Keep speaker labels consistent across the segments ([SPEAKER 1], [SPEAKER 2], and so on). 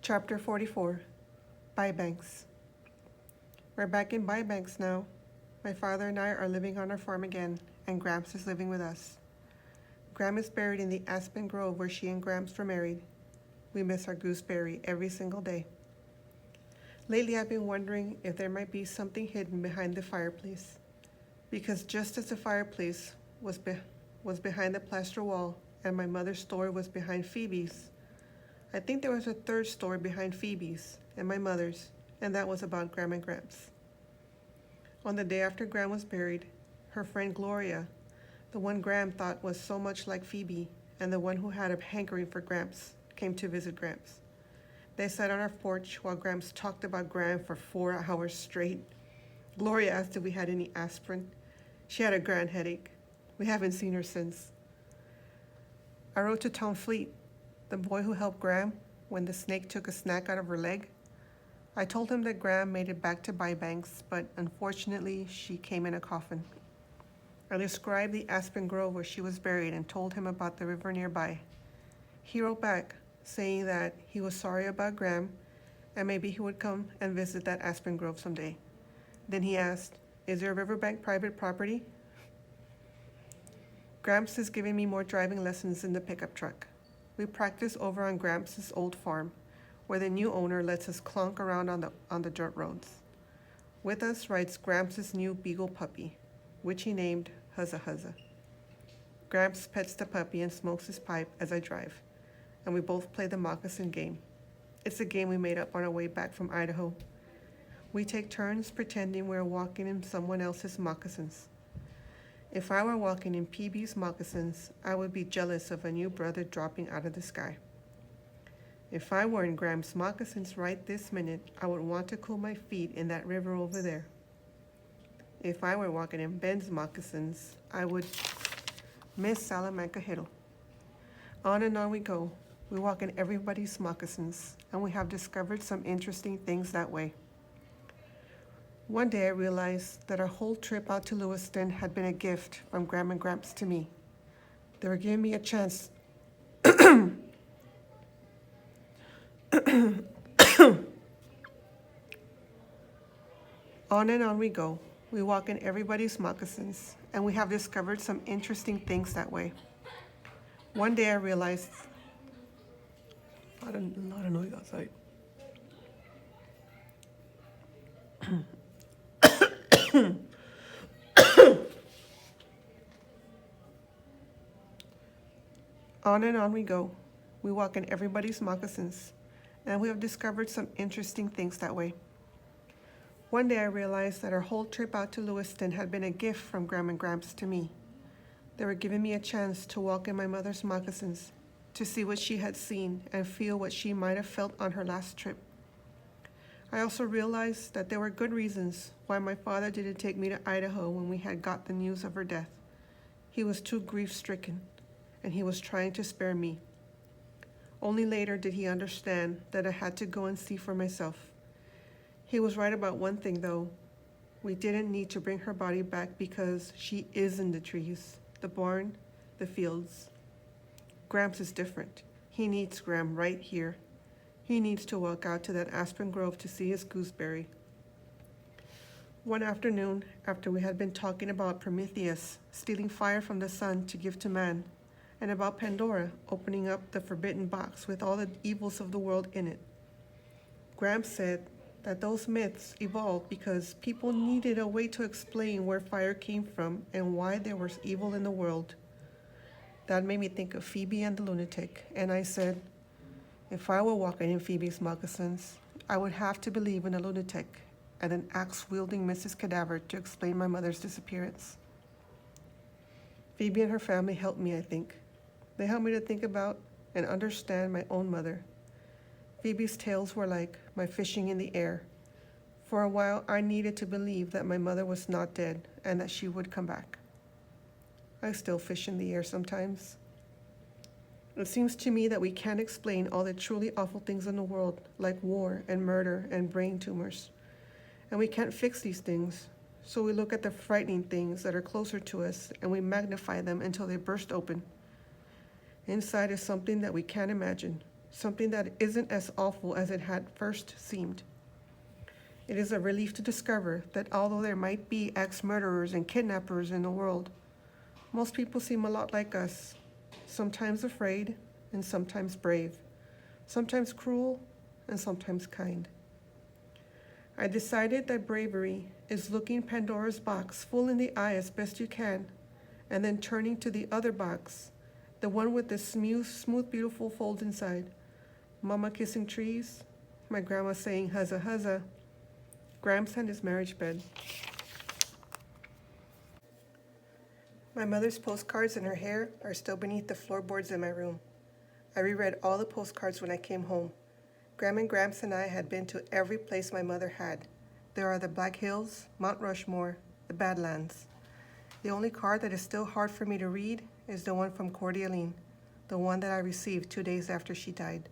[SPEAKER 1] Chapter 44, Bybanks. We're back in Bybanks now. My father and I are living on our farm again, and Gramps is living with us. Gram is buried in the aspen grove where she and Gramps were married. We miss our gooseberry every single day. Lately I've been wondering if there might be something hidden behind the fireplace, because just as the fireplace was behind the plaster wall and my mother's store was behind Phoebe's, I think there was a third store behind Phoebe's and my mother's, and that was about Gram and Gramps. On the day after Gram was buried, her friend Gloria, the one Gram thought was so much like Phoebe and the one who had a hankering for Gramps, came to visit Gramps. They sat on our porch while Gramps talked about Gram for 4 hours straight. Gloria asked if we had any aspirin. She had a grand headache. We haven't seen her since. I wrote to Tom Fleet, the boy who helped Gram when the snake took a snack out of her leg. I told him that Gram made it back to Bybanks, but unfortunately she came in a coffin. I described the aspen grove where she was buried and told him about the river nearby. He wrote back, saying that he was sorry about Gram and maybe he would come and visit that aspen grove someday. Then he asked, "Is your riverbank private property?" Gramps is giving me more driving lessons in the pickup truck. We practice over on Gramps' old farm, where the new owner lets us clonk around on the dirt roads. With us rides Gramps' new beagle puppy, which he named Huzza Huzza. Gramps pets the puppy and smokes his pipe as I drive, and we both play the moccasin game. It's a game we made up on our way back from Idaho. We take turns pretending we're walking in someone else's moccasins. If I were walking in PB's moccasins, I would be jealous of a new brother dropping out of the sky. If I were in Gram's moccasins right this minute, I would want to cool my feet in that river over there. If I were walking in Ben's moccasins, I would miss Salamanca Hill. On and on we go. We walk in everybody's moccasins, and we have discovered some interesting things that way. One day I realized that our whole trip out to Lewiston had been a gift from Gram and Gramps to me. They were giving me a chance On and on we go. We walk in everybody's moccasins, and we have discovered some interesting things that way. One day I realized a lot of noise outside. On and on we go. We walk in everybody's moccasins, and we have discovered some interesting things that way. One day I realized that our whole trip out to Lewiston had been a gift from Gram and Gramps to me. They were giving me a chance to walk in my mother's moccasins, to see what she had seen and feel what she might have felt on her last trip. I also realized that there were good reasons why my father didn't take me to Idaho when we had got the news of her death. He was too grief-stricken, and he was trying to spare me. Only later did he understand that I had to go and see for myself. He was right about one thing, though. We didn't need to bring her body back because she is in the trees, the barn, the fields. Gramps is different. He needs Gram right here. He needs to walk out to that aspen grove to see his gooseberry. One afternoon, after we had been talking about Prometheus stealing fire from the sun to give to man, and about Pandora opening up the forbidden box with all the evils of the world in it, Gramps said that those myths evolved because people needed a way to explain where fire came from and why there was evil in the world. That made me think of Phoebe and the lunatic, and I said, if I were walking in Phoebe's moccasins, I would have to believe in a lunatic and an axe-wielding Mrs. Cadaver to explain my mother's disappearance. Phoebe and her family helped me, I think. They helped me to think about and understand my own mother. Phoebe's tales were like my fishing in the air. For a while, I needed to believe that my mother was not dead and that she would come back. I still fish in the air sometimes. It seems to me that we can't explain all the truly awful things in the world, like war and murder and brain tumors. And we can't fix these things, so we look at the frightening things that are closer to us and we magnify them until they burst open. Inside is something that we can't imagine, something that isn't as awful as it had first seemed. It is a relief to discover that although there might be ex-murderers and kidnappers in the world, most people seem a lot like us, sometimes afraid and sometimes brave, sometimes cruel and sometimes kind. I decided that bravery is looking Pandora's box full in the eye as best you can, and then turning to the other box, the one with the smooth, beautiful fold inside. Mama kissing trees, my grandma saying huzza huzza, Gramps and his marriage bed. My mother's postcards and her hair are still beneath the floorboards in my room. I reread all the postcards when I came home. Graham and Gramps and I had been to every place my mother had. There are the Black Hills, Mount Rushmore, the Badlands. The only card that is still hard for me to read is the one from Cordialine, the one that I received 2 days after she died.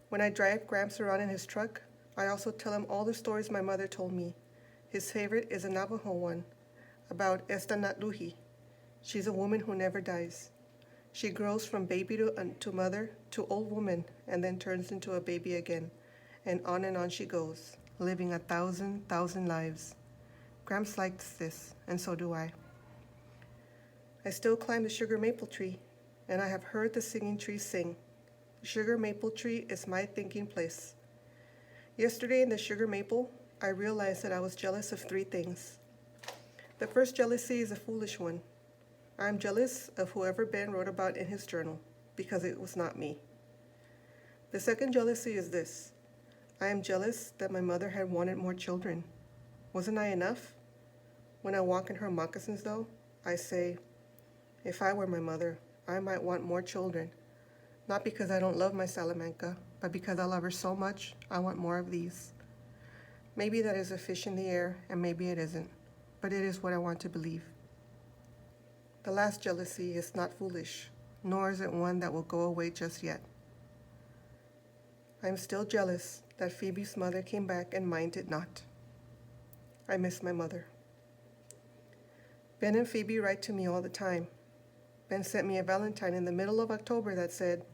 [SPEAKER 1] When I drive Gramps around in his truck, I also tell him all the stories my mother told me. His favorite is a Navajo one about Esta Natluhi. She's a woman who never dies. She grows from baby to mother to old woman and then turns into a baby again. And on she goes, living 1,000 lives. Gramps likes this, and so do I. I still climb the sugar maple tree, and I have heard the singing trees sing. The sugar maple tree is my thinking place. Yesterday in the sugar maple, I realized that I was jealous of 3 things. The first jealousy is a foolish one. I'm jealous of whoever Ben wrote about in his journal, because it was not me. The second jealousy is this. I am jealous that my mother had wanted more children. Wasn't I enough? When I walk in her moccasins, though, I say, if I were my mother, I might want more children. Not because I don't love my Salamanca, but because I love her so much, I want more of these. Maybe that is a fish in the air, and maybe it isn't, but it is what I want to believe. The last jealousy is not foolish, nor is it one that will go away just yet. I am still jealous that Phoebe's mother came back and mine did not. I miss my mother. Ben and Phoebe write to me all the time. Ben sent me a Valentine in the middle of October that said,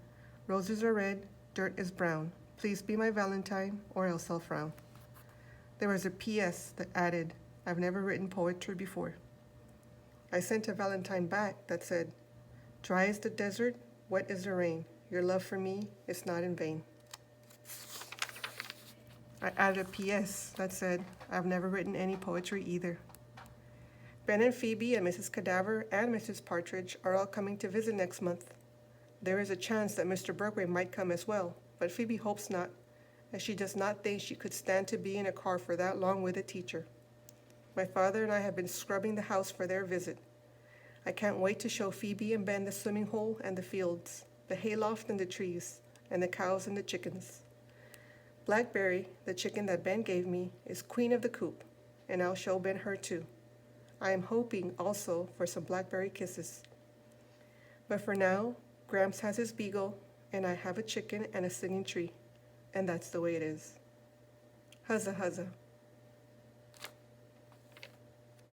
[SPEAKER 1] "Roses are red, dirt is brown. Please be my Valentine, or else I'll frown." There was a P.S. that added, "I've never written poetry before." I sent a Valentine back that said, "Dry is the desert, wet is the rain. Your love for me is not in vain." I added a P.S. that said, "I've never written any poetry either." Ben and Phoebe and Mrs. Cadaver and Mrs. Partridge are all coming to visit next month. There is a chance that Mr. Burgway might come as well, but Phoebe hopes not, as she does not think she could stand to be in a car for that long with a teacher. My father and I have been scrubbing the house for their visit. I can't wait to show Phoebe and Ben the swimming hole and the fields, the hayloft and the trees, and the cows and the chickens. Blackberry, the chicken that Ben gave me, is queen of the coop, and I'll show Ben her too. I am hoping also for some blackberry kisses. But for now, Gramps has his beagle, and I have a chicken and a singing tree, and that's the way it is. Huzza huzza.